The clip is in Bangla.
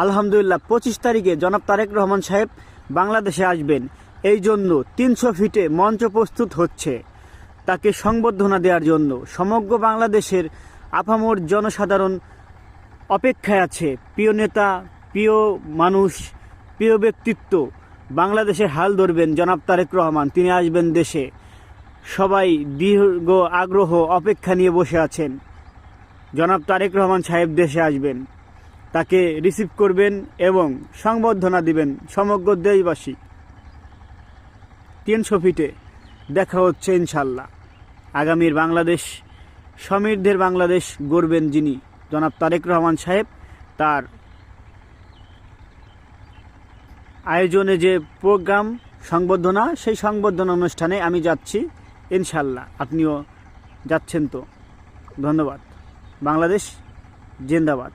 আলহামদুলিল্লাহ 25 তারিখে জনাব তারেক রহমান সাহেব বাংলাদেশে আসবেন। এই জন্য 300 ফিটে মঞ্চ প্রস্তুত হচ্ছে তাকে সংবর্ধনা দেওয়ার জন্য। সমগ্র বাংলাদেশের আপামর জনসাধারণ অপেক্ষায় আছে। প্রিয় নেতা, প্রিয় মানুষ, প্রিয় ব্যক্তিত্ব বাংলাদেশে হাল ধরবেন জনাব তারেক রহমান। তিনি আসবেন দেশে। সবাই দীর্ঘ আগ্রহ অপেক্ষা নিয়ে বসে আছেন। জনাব তারেক রহমান সাহেব দেশে আসবেন, তাকে রিসিভ করবেন এবং সংবর্ধনা দিবেন সমগ্র দেশবাসী। 300 ফিটে দেখা হচ্ছে ইনশাল্লাহ। আগামীর বাংলাদেশ, সমৃদ্ধের বাংলাদেশ গড়বেন যিনি, জনাব তারেক রহমান সাহেব। তার আয়োজনে যে প্রোগ্রাম সংবর্ধনা, সেই সংবর্ধনা অনুষ্ঠানে আমি যাচ্ছি ইনশাল্লাহ। আপনিও যাচ্ছেন তো? ধন্যবাদ। বাংলাদেশ জিন্দাবাদ।